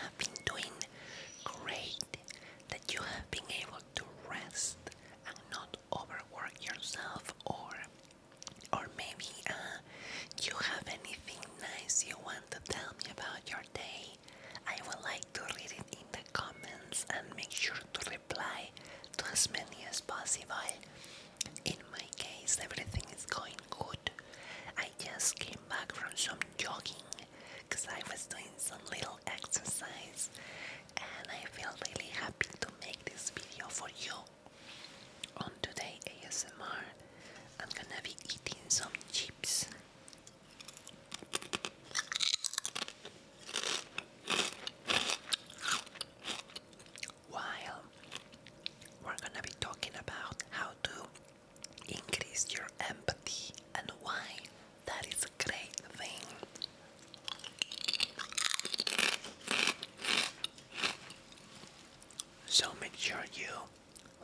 have been doing great, that you have been able to rest and not overwork yourself, or maybe you have anything nice you want to tell me about your day. I would like to read it in the comments and make sure to reply to as many as possible. In my case, everything is going good. I just came back from some jogging because I was doing some little exercise, and I feel really happy to make this video for you. On today ASMR, I'm gonna be eating some chips. While we're gonna be talking about how to increase your empathy and why that is a great thing. So make sure you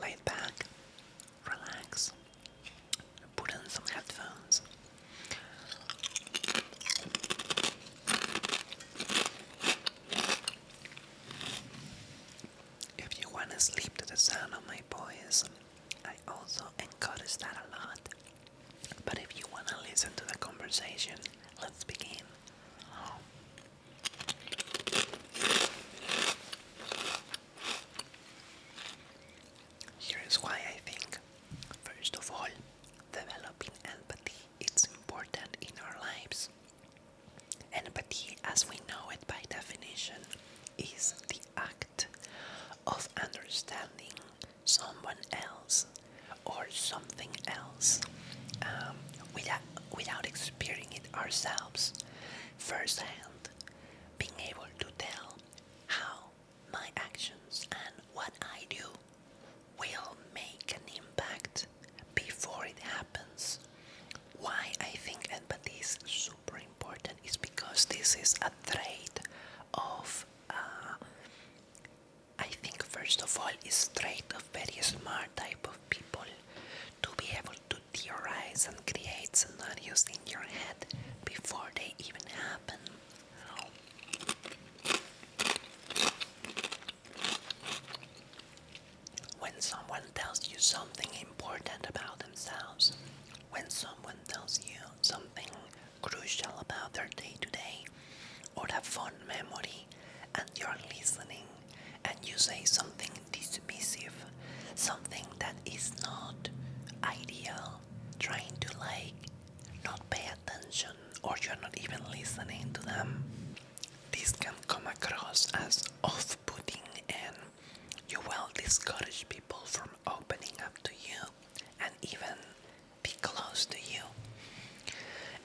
lay back, relax, put on some headphones. If you want to sleep to the sound of my voice, I also encourage that a lot. But if you want to listen to the conversation, let's begin. Here's why I think, first of all, developing empathy is important in our lives. Empathy, as we know it by definition, is the act of understanding someone else or something else without experiencing it ourselves firsthand, being able to tell how my actions and what I do will make an impact before it happens. Why I think empathy is super important is because this is a trait of, I think first of all, is trait of very smart type of people, to be able to theorize and create scenarios in your head before they even happen. When someone tells you something important about themselves, when someone tells you something crucial about their day-to-day, or a fond memory, and you're listening, and you say something dismissive, something that is not ideal, trying to not pay attention, or you're not even listening to them, this can come across as off-putting, and you will discourage people from opening up to you and even be close to you.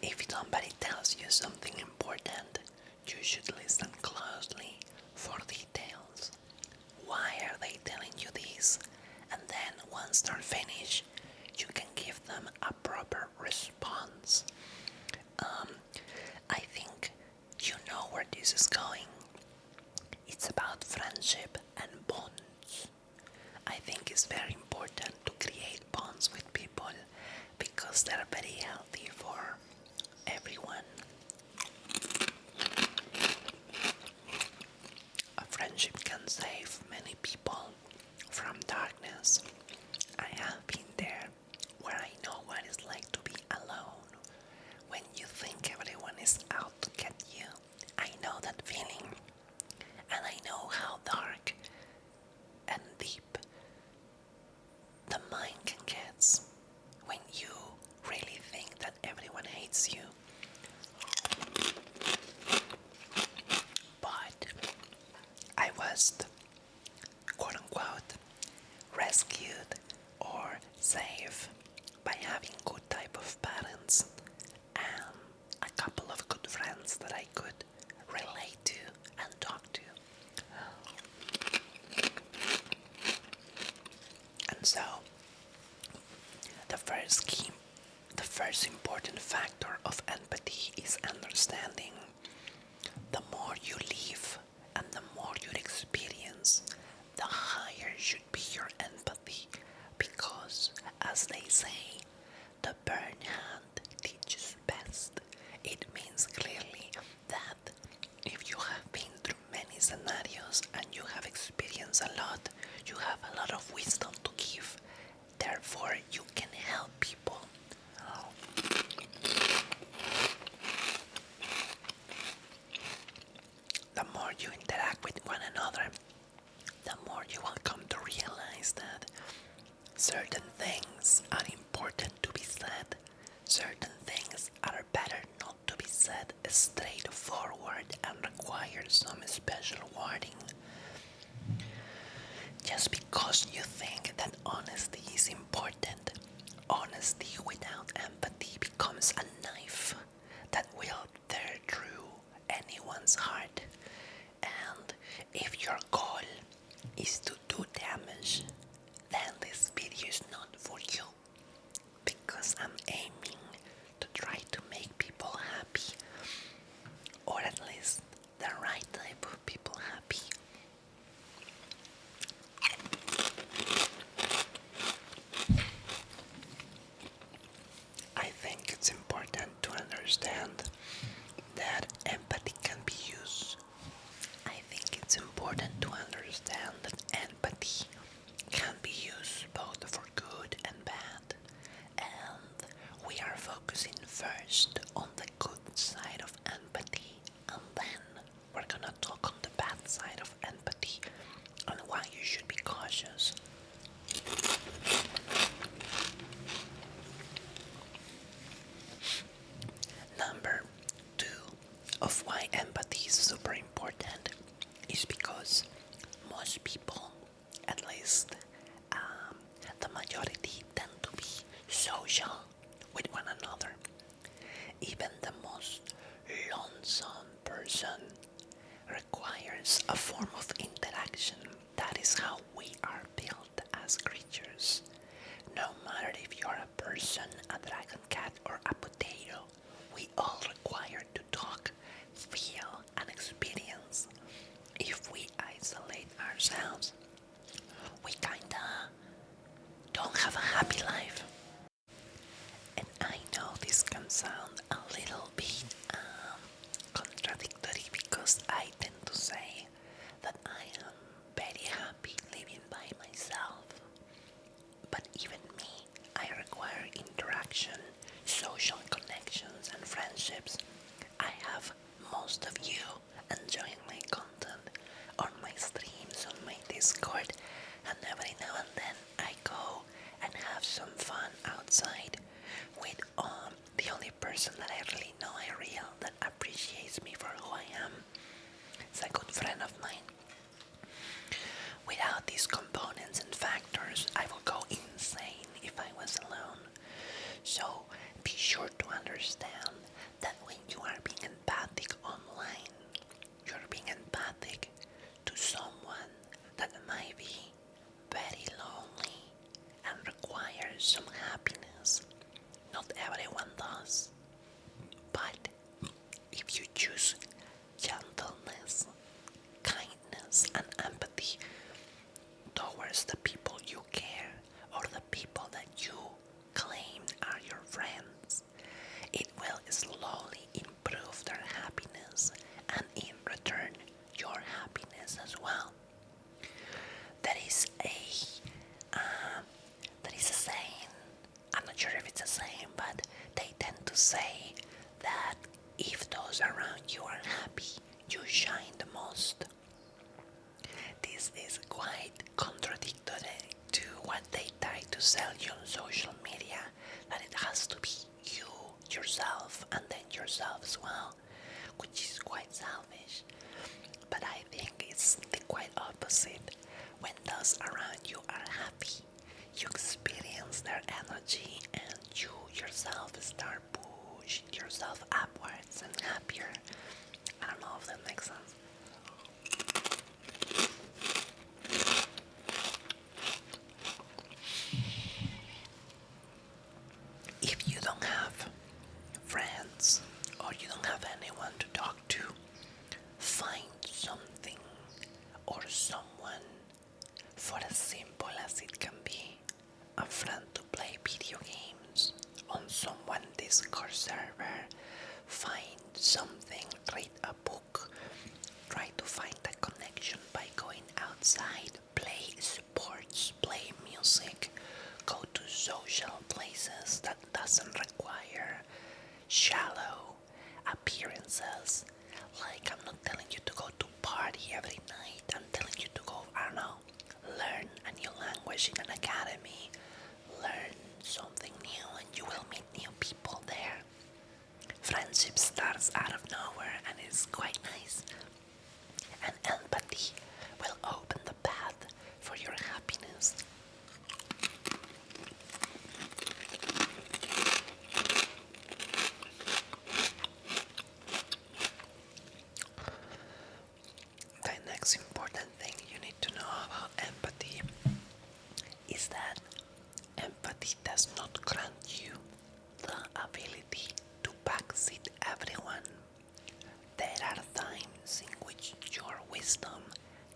If somebody tells you something important, you should listen closely for details. Why are they telling you this? And then once they're finished, you can give them a proper response. I think you know where this is going. It's about friendship and bonds. I think it's very important to create bonds with people because they're very healthy for everyone. A friendship can save many people from darkness. I have been there, where I know what it's like to be alone. When you think everyone is out to get you, I know that feeling. And I know how dark and deep the mind can get when you really think that everyone hates you. But I was, quote unquote, rescued or saved by having good type of parents and a couple of good friends that I could relate to and talk to. And so, the first important factor of empathy is understanding. The more you live and the more you experience, the higher should be your empathy, because, as they say, the burn hand teaches best. It means clearly that if you have been through many scenarios and you have experienced a lot. You have a lot of wisdom to give. Therefore, you can help people. The more you interact with one another, the more you will come to realize that certain things are important to be said. Certain things are better not to be said straightforward and require some special wording. Just because you think that honesty is important, honesty without empathy becomes a knife that will tear through anyone's heart. And if your goal is to do damage, then this video is not for you, because I'm aiming to try to make people happy, or at least the right type of people happy. I think it's important to understand that empathy can be used. I think it's important to understand that empathy can be used both for good and bad. And we are focusing first on the good side of empathy, and then we're gonna talk on the bad side of empathy and why you should be cautious. Number 2 of why empathy is super important is because most people, at least the majority, tend to be social with one another. Even the most lonesome person requires a form of interaction. That is how we are built as creatures. No matter if you're a person, a dragon cat, or a potato, we all require to talk, feel, and experience. If we isolate ourselves, we kinda don't have a happy life. And I know this can sound a little bit contradictory, because I tend to say that I am very happy living by myself. But even me, I require interaction, social connections, and friendships. I have most of you enjoying my content on my streams, on my Discord, and every now and then I go and have some fun outside with the only person that I really know that appreciates me for who I am. It's a good friend of mine. Without these components and factors, I will go insane if I was alone. So be sure to understand that when you are being empathic online, you're being empathic to someone that might be very lonely and requires some happiness. Not everyone does. But if you choose gentleness, kindness, and empathy towards the people you care, or the people that you claim are your friends, it will slowly improve their happiness, and in return your happiness as well. There is a saying, I'm not sure if it's a saying, but they tend to say that if those around you are happy, you shine the most. This is quite contradictory to what they try to sell you on social media, that it has to be you, yourself, and then yourself as well, which is quite selfish. But I think it's the quite opposite. When those around you are happy, you experience their energy and you yourself start pushing yourself upwards and happier. I don't know if that makes sense. If you don't have friends or you don't have anyone to talk to, find something or someone, for as simple as it can be, a friend to play video games on someone Discord server. Find something, read a book, try to find a connection college, in an academy, learn something new and you will meet new people there. Friendship starts out of nowhere and it's quite nice. And empathy will open the path for your happiness. The next important thing you need to know about empathy is that empathy does not grant you the ability to backseat everyone. There are times in which your wisdom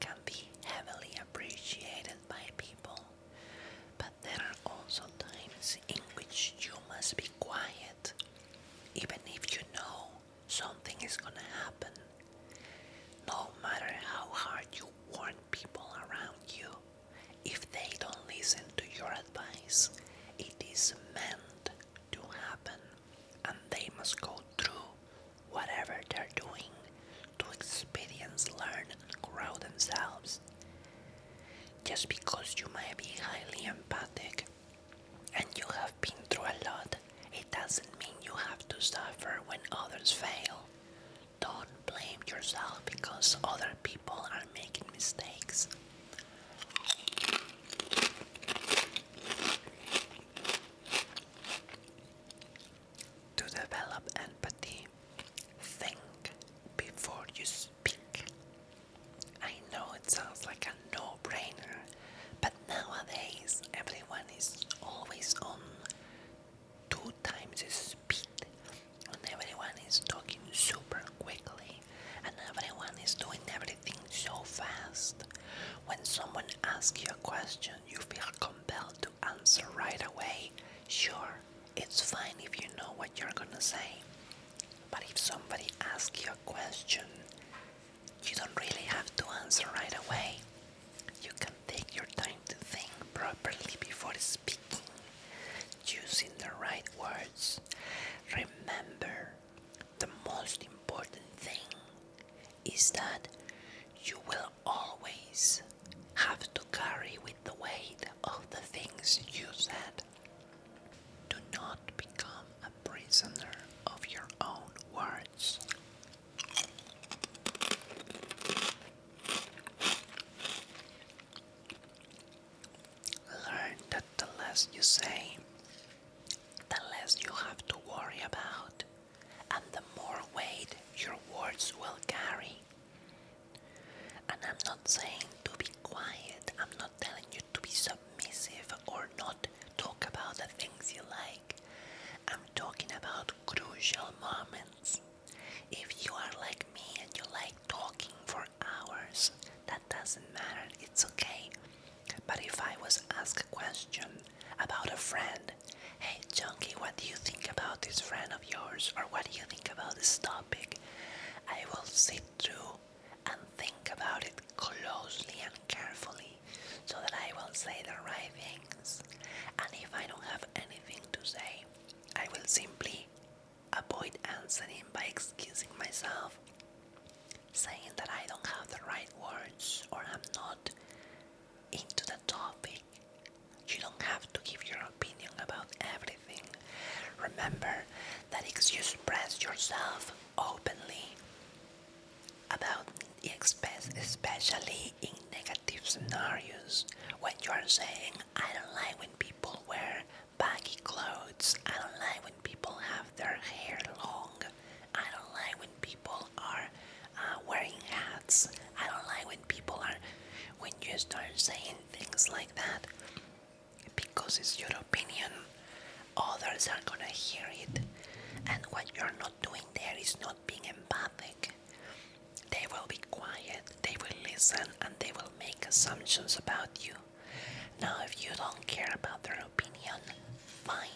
can be heavily appreciated by people, but there are also times in which you must be quiet, even if you know something is gonna happen. No matter how hard you warn people around you, if they don't listen to your advice, it is meant to happen, and they must go through whatever they're doing to experience, learn, and grow themselves. Just because you might be highly empathic and you have been through a lot, it doesn't mean you have to suffer when others fail. Don't blame yourself because other people are making mistakes. To develop empathy, think before you speak. I know it sounds like a no-brainer, but nowadays everyone is always on 2 times the speed, and everyone is talking super quickly, and everyone is doing everything so fast. When someone asks you a question, you feel compelled to answer right away. Sure, it's fine if you know what you're gonna say, but if somebody asks you a question, you don't really have to answer right away. You can take your time to think properly before speaking, choosing the right words. Remember, the most important thing is that you will always have to carry with the weight of the things you said. Do not become a prisoner of your own words. Learn that the less you say, the less you have to worry about, and the more weight your words will carry. And I'm not saying to be quiet, I'm not telling you to be submissive or not talk about the things you like. I'm talking about crucial moments. If you are like me and you like talking for hours, that doesn't matter, it's okay. But if I was asked a question about a friend, hey Chonky, what do you think about this friend of yours? Or what do you think about this topic? I will sit through and think about it closely and carefully so that I will say the right things. And if I don't have anything to say, I will simply avoid answering by excusing myself, saying that I don't have the right words or I'm not into the topic. You don't have to give your opinion about everything. Remember that if you express yourself openly about especially in negative scenarios, when you are saying, I don't like when people wear baggy clothes, I don't like when people have their hair long, I don't like when people are wearing hats, I don't like when you start saying things like that, because it's your opinion, others are gonna hear it, and what you're not doing there is not being empathic. They will be quiet, they will listen, and they will make assumptions about you. Now, if you don't care about their opinion, fine.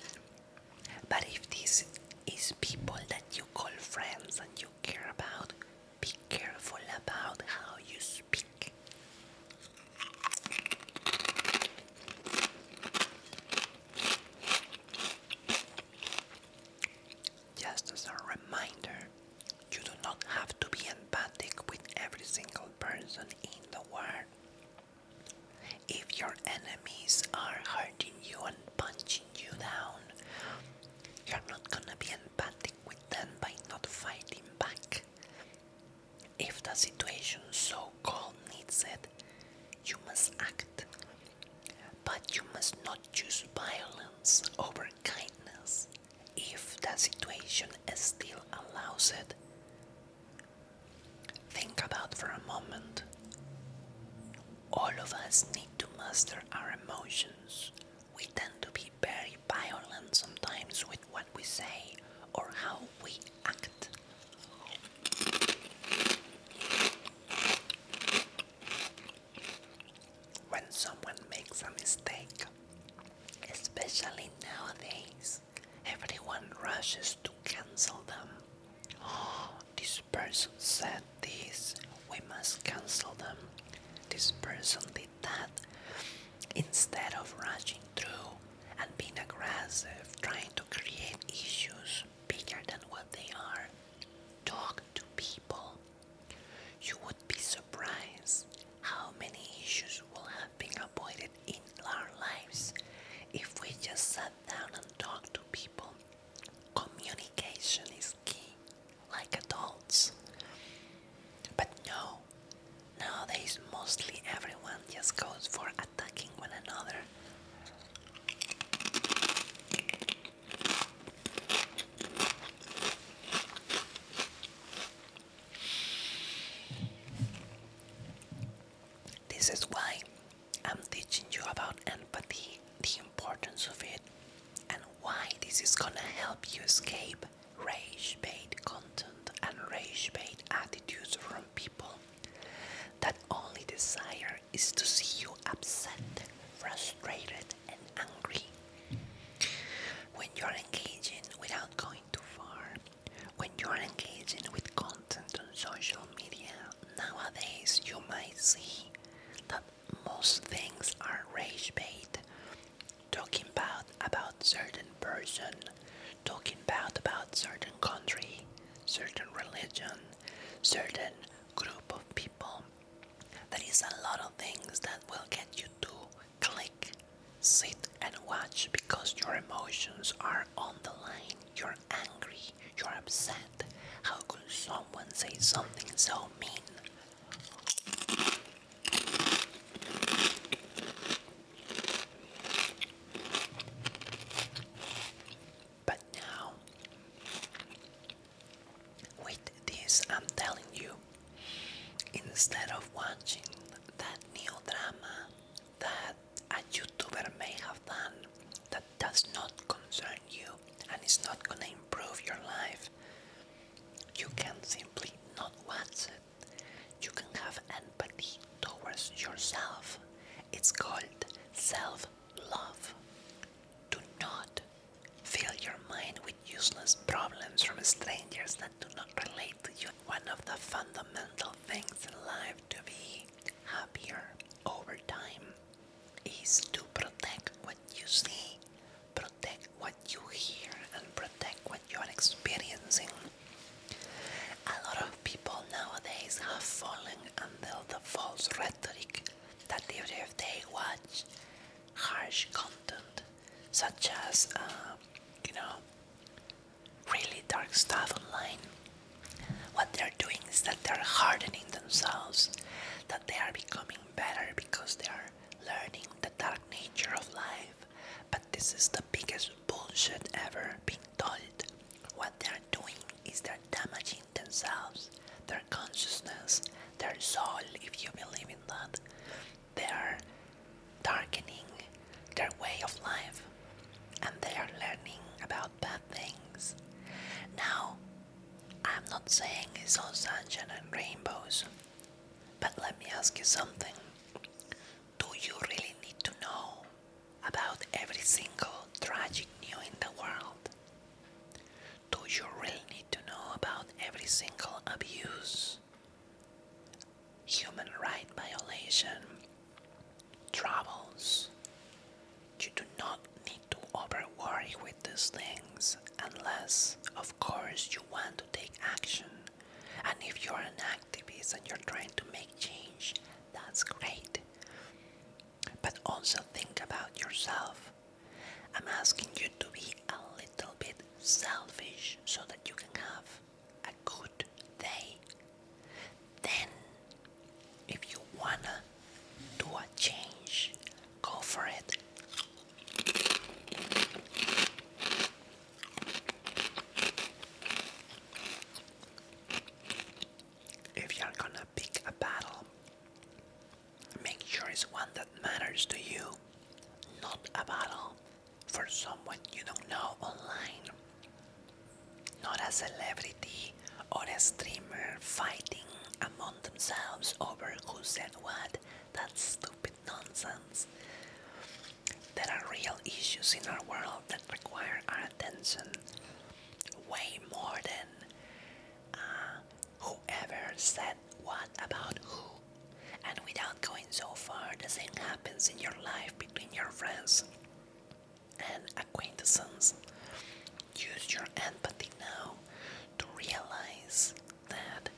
But if this is people that you call friends and you care about, be careful about how you speak. Just as a reminder, you do not have to be empathic with every single person in the world. If you're enemies are hurting you and punching you down, you're not gonna be empathic with them by not fighting back. If the situation so-called needs it, you must act. But you must not choose violence over kindness if the situation still allows it. Think about for a moment. All of us need to master our emotions. We tend to be very violent sometimes with what we say or how we act. When someone makes a mistake, especially nowadays, everyone rushes to cancel them. Oh, this person said this, we must cancel them. This person did that. Instead of rushing through and being aggressive, trying to create issues bigger than what they are, talk to people. You would be surprised how many issues will have been avoided in our lives if we just sat down and talked to people. Communication is key, like adults. But no, nowadays mostly everyone just goes for attacking one another. This is why I'm teaching you about empathy, the importance of it, and why this is gonna help you escape rage-bait content and rage-bait attitudes from people that only desire is to see you upset, frustrated, and angry. When you're engaging without going too far, when you're engaging with content on social media, nowadays you might see that most things are rage bait. Talking about certain person, talking about certain country, certain religion, certain group of people. There is a lot of things that will get you to click, sit and watch because your emotions are on the line. You're angry, you're upset. How could someone say something so mean? But now, with this, I'm telling you, instead of watching that new drama that a YouTuber may have done that does not concern you and is not gonna improve your life, you can simply not watch it. You can have empathy towards yourself. It's called self-love. Do not fill your mind with useless problems from strangers that do not relate to you. One of the fundamental things in life to be happier over time is to protect what you see, protect what you hear, and protect what you are experiencing. A lot of people nowadays have fallen under the false rhetoric that if they watch harsh content, such as, really dark stuff online, what they're doing is that they're hardening themselves, that they are becoming better because they are learning the dark nature of life. But this is the biggest bullshit ever being told. What they're doing is they're damaging themselves, their consciousness, their soul, if you believe in that. They're darkening their way of life, and they are learning about bad things. Now, I'm not saying it's all sunshine and rainbows, but let me ask you something. Do you really need to know about every single tragic news in the world? Do you really need to know about every single abuse, human rights violation, troubles? You do not need to over worry with these things unless, of course, you want to take action. And if you're an activist and you're trying to make change, that's great. But also there is one that matters to you, not a battle for someone you don't know online. Not a celebrity or a streamer fighting among themselves over who said what. That's stupid nonsense. There are real issues in our world that require our attention way more than whoever said what about who. And without going so far, the same happens in your life between your friends and acquaintances. Use your empathy now to realize that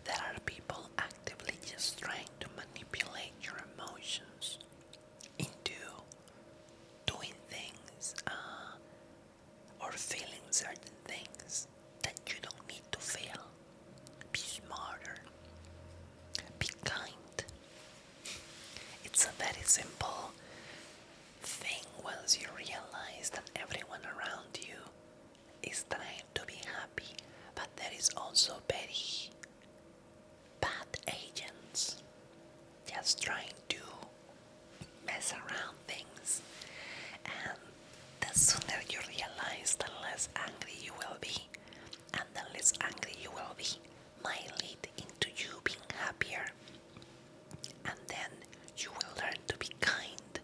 there are people actively just trying to manipulate your emotions into doing things or feeling certain things that you don't need to feel. Be smarter. Be kind. It's a very simple thing once you realize that everyone around you is trying to be happy, but there is also very bad agents just trying to mess around things, and the sooner you realize, the less angry you will be, and the less angry you will be might lead into you being happier, and then you will learn to be kind.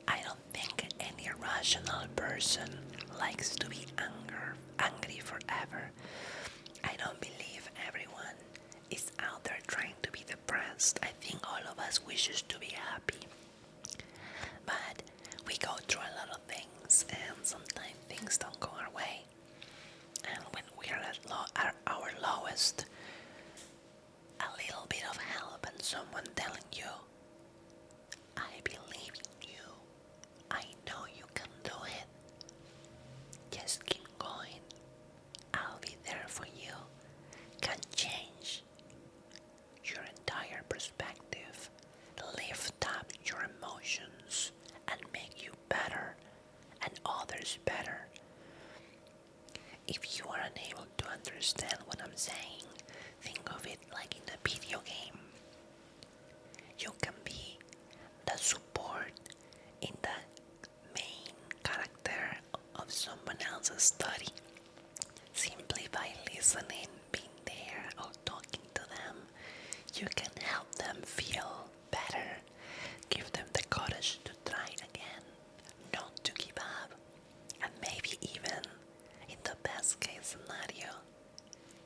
I don't think any rational person likes to be angry forever. I don't believe everyone is out there trying to be depressed. I think all of us wishes to be happy. But we go through a lot of things, and sometimes things don't go our way. And when we are at our lowest, a little bit of help and someone telling you, I believe in you, I know you can do it, just keep going, I'll be there for you, can change your entire perspective, lift up your emotions, and make you better and others better. If you are unable to understand what I'm saying, think of it like in a video game. You can be the support in the main character of someone else's story simply by listening, being there, or talking to them. You can help them feel better, give them the courage to try again, not to give up, and maybe even, in the best case scenario,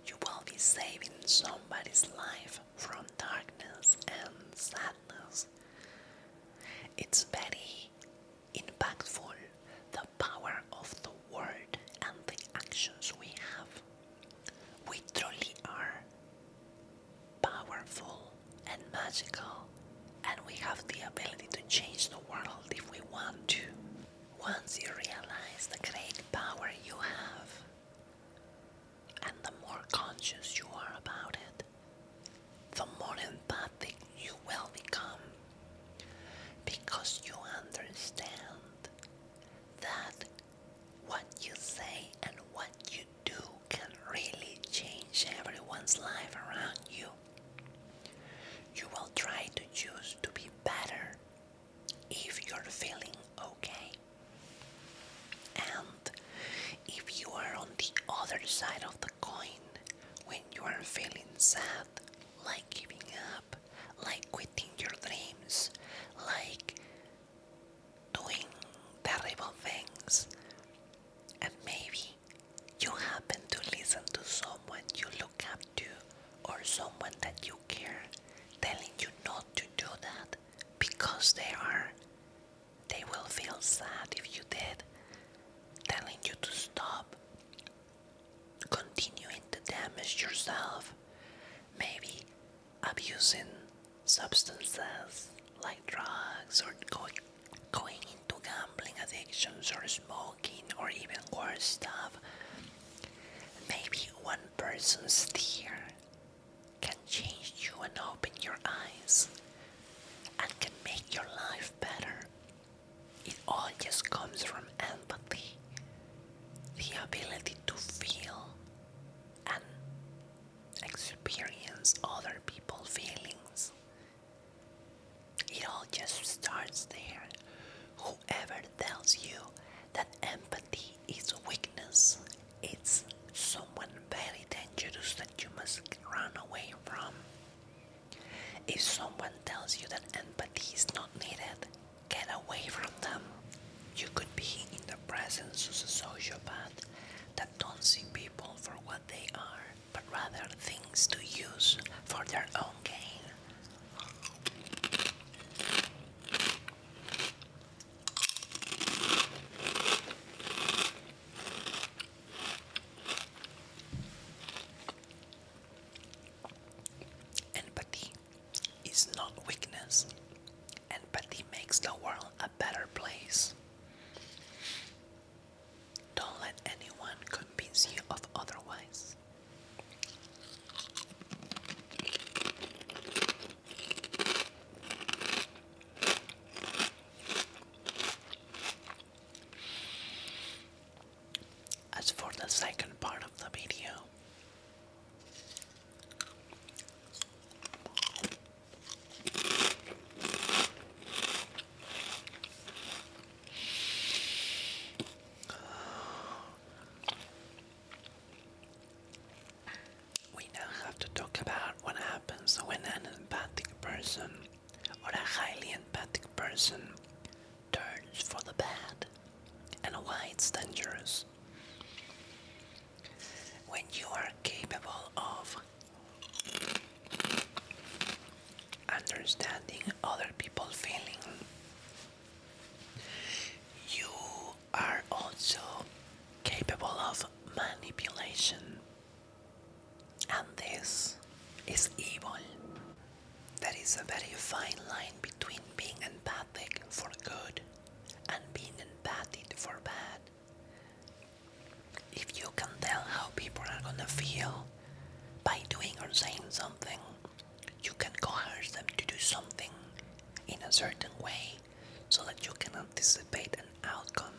you will be saving somebody's life from darkness and sadness. It's very impactful, the power of the word and the actions we have. We truly are powerful and magical, and we have the ability to change the world if we want to. Once you realize the great power you have, and the more conscious you are about it, the more empathic you will become, because you understand that what you say and what you do can really change everyone's life around you. You will try to choose to be better if you're feeling okay. And if you are on the other side of the coin, when you are feeling sad, like giving up, like quitting your dreams, like doing terrible things, and maybe you happen to listen to someone you look up to or someone that you care telling you not to do that because they will feel sad if you did, telling you to stop continuing to damage yourself, maybe abusing substances like drugs or going into gambling addictions or smoking or even worse stuff. Maybe one person's tear can change you and open your eyes and can make your life better. It all just comes from empathy, the ability to feel and experience other people's feelings. just starts there. Whoever tells you that empathy is weakness, it's someone very dangerous that you must run away from. If someone tells you that empathy is not needed, get away from them. You could be in the presence of a sociopath that don't see people for what they are, but rather things to use for their own gain. Empathy is not weakness. Empathy makes the world a better place. Don't let anyone convince you of otherwise. As for the second part of the video, we now have to talk about what happens when an empathic person or a highly empathic person turns for the bad and why it's dangerous. When you are capable of understanding other people's feeling, you are also capable of manipulation. And this is evil. There is a very fine line between being empathic for good and being empathic for bad. If you can tell how people are gonna feel by doing or saying something, you can coerce them to do something in a certain way so that you can anticipate an outcome.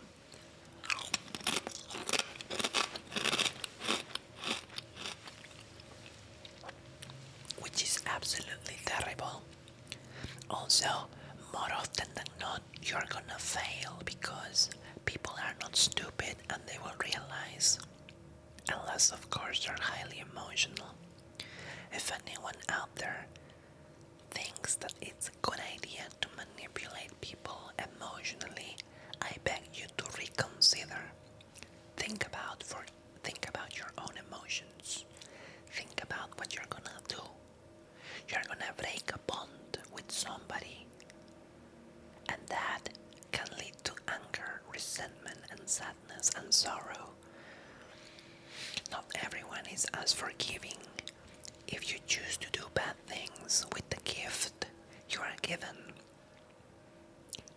Which is absolutely terrible. Also, more often than not, you're gonna fail because people are not stupid and they will realize. Unless, of course, you're highly emotional. If anyone out there thinks that it's a good idea to manipulate people emotionally, I beg you to reconsider. Think about your own emotions. Think about what you're gonna do. You're gonna break a bond with somebody, and that can lead to anger, resentment, and sadness and sorrow. Not everyone is as forgiving. If you choose to do bad things with the gift you are given,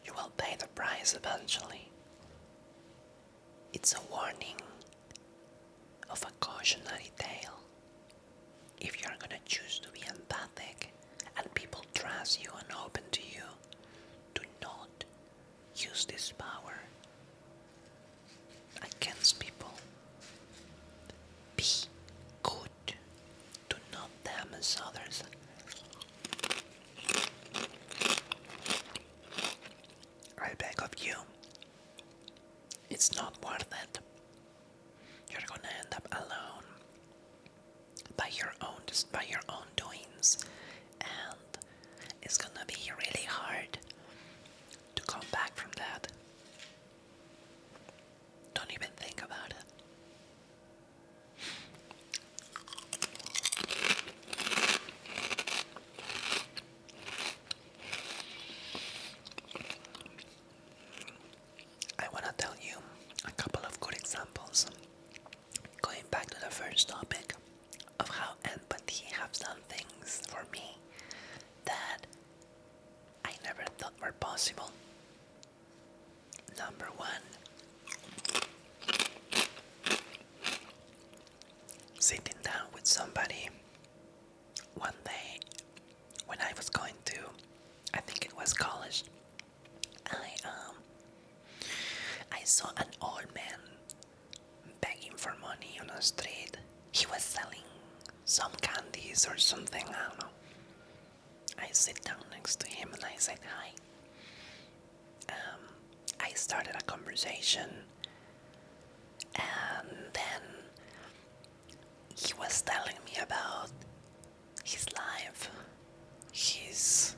you will pay the price eventually. It's a warning of a cautionary tale. If you are gonna choose to be empathic and people trust you and open to you, do not use this power against people. Be good. Do not damage others. I beg of you. It's not worth it. You're gonna end up alone by your own doings, and it's gonna be really hard to come back from that. Don't even think about it. I wanna tell you a couple of good examples. Going back to the first topic of how empathy has done things for me that I never thought were possible. Number one, sitting down with somebody one day when I was going to, I think it was college. I saw an old man begging for money on the street. He was selling some candies or something, I don't know. I sit down next to him and I said hi. started a conversation, and then he was telling me about his life, his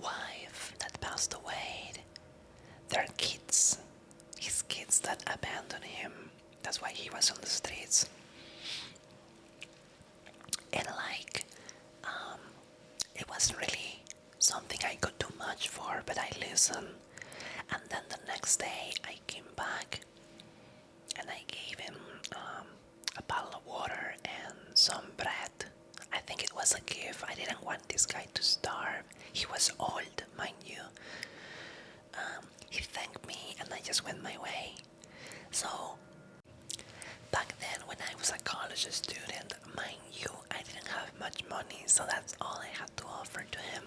wife that passed away, their kids, his kids that abandoned him. That's why he was on the streets. And it wasn't really something I could do much for, but I listened. And then the next day I came back and I gave him a bottle of water and some bread. I think it was a gift. I didn't want this guy to starve. He was old, mind you. He thanked me and I just went my way. So, back then when I was a college student, mind you, I didn't have much money, so that's all I had to offer to him.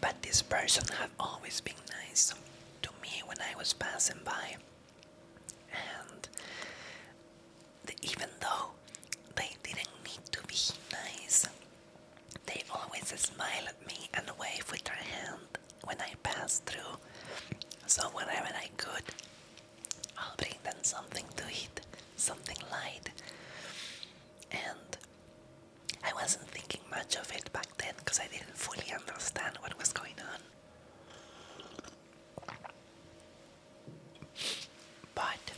But this person have always been nice to me when I was passing by. And even though they didn't need to be nice, they always smile at me and wave with their hand when I pass through. So whenever I could, I'll bring them something to eat, something light. And I wasn't thinking much of it back then because I didn't fully understand what was going on. But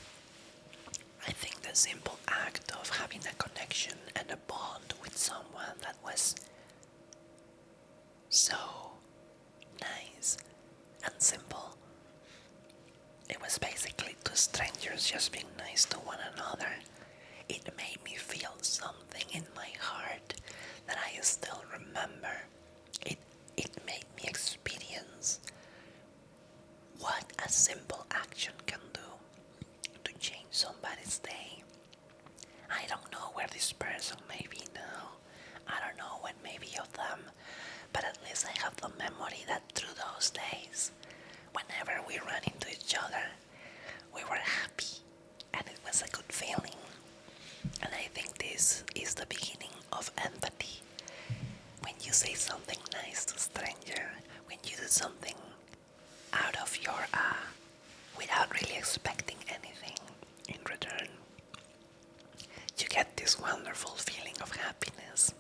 I think the simple act of having a connection and a bond with someone that was so nice and simple. It was basically two strangers just being nice to one another. It made me feel something in my heart that I still remember. It made me experience what a simple action can do to change somebody's day. I don't know where this person may be now. I don't know what may be of them, but at least I have the memory that through those days, whenever we ran into each other, we were happy and it was a good feeling. And I think this is the beginning of empathy. When you say something nice to a stranger, when you do something out of your without really expecting anything in return, you get this wonderful feeling of happiness.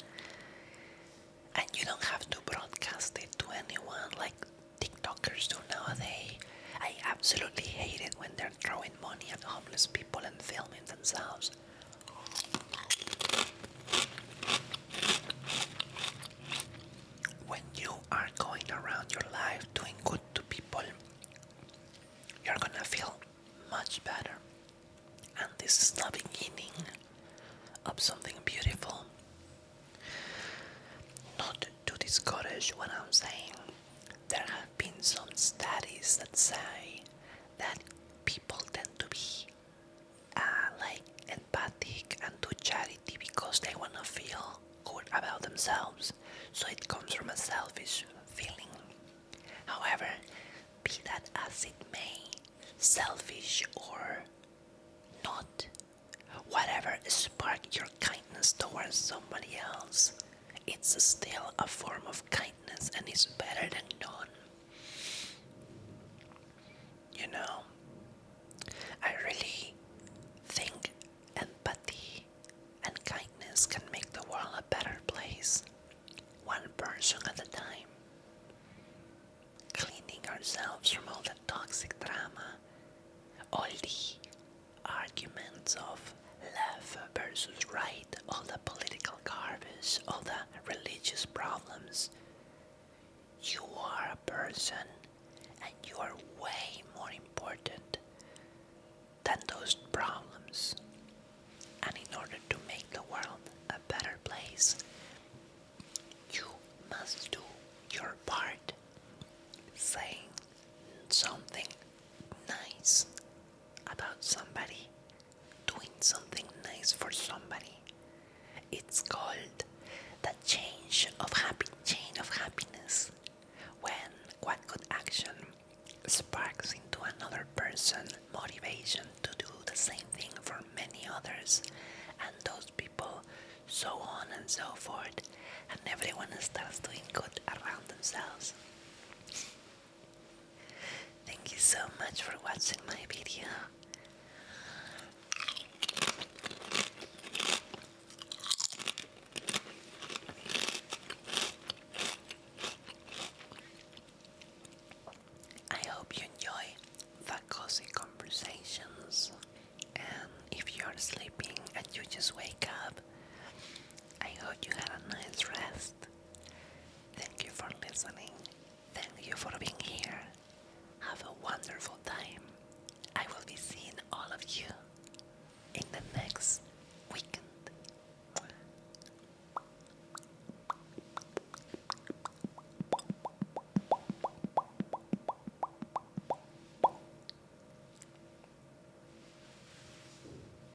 And you don't have to broadcast it to anyone like TikTokers do nowadays. I absolutely hate it when they're throwing money at homeless people and filming themselves. When you are going around your life doing good to people, you're gonna feel much better. And this is the beginning of something beautiful. Not to discourage what I'm saying, there have been some studies that say that people tend to be empathic and do charity because they want to feel good about themselves. So it comes from a selfish feeling. However, be that as it may, selfish or not, whatever spark your kindness towards somebody else, it's still a form of kindness and it's better than none. You know, I really think empathy and kindness can make the world a better place, one person at a time. Cleaning ourselves from all the toxic drama, all the arguments of left versus right, all the political garbage, all the religious problems. You are a person and you are way more important than those problems. And in order to make the world a better place, you must do your part, saying something nice about somebody, doing something nice for somebody. It's called the chain of happiness, when one good action sparks into another person motivation to do the same thing for many others, and those people, so on and so forth, and everyone starts doing good around themselves. Thank you so much for watching my video.